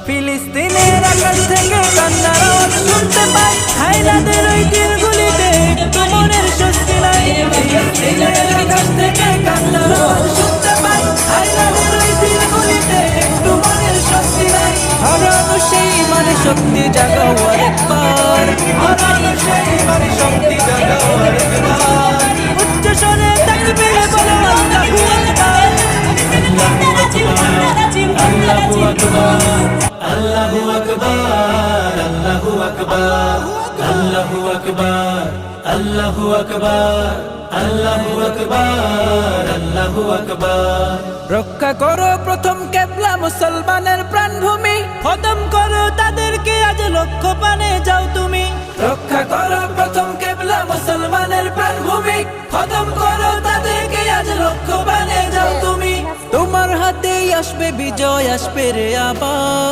ফিলিস্তিনের আকাশ থেকে কান্নার আওয়াজ শুনতে পাই, হায়নাদের ওই তীরগুলিতে একটু মনের স্বস্তি নাই। ফিলিস্তিনের আকাশ থেকে কান্নার আওয়াজ শুনতে পাই, হায়নাদের ওই তীরগুলিতে একটু মনের স্বস্তি নাই। হারানো সেই মানে শক্তি জাগাও আরেকবার, হারানো সেই মানে শক্তি জাগাও আরেকবার। উচ্চ স্বরে তাকবীর বলো আল্লাহু আকবার, আল্লাহু আকবার, আল্লাহু আকবার, আল্লাহু আকবার, আল্লাহু আকবার, আল্লাহু আকবার, আল্লাহু আকবার, আল্লাহু আকবার। রক্ষা করো প্রথম কেবলা মুসলমানের প্রাণভূমি, খতম করো তাদেরকে আজ লক্ষ্য পানে যাও তুমি। রক্ষা করো প্রথম কেবলা মুসলমানের প্রাণভূমি, খতম করো তাদেরকে আজ লক্ষ্য পানে যাও তুমি। তোমার হাতেই আসবে বিজয়, আসবে রে আবার।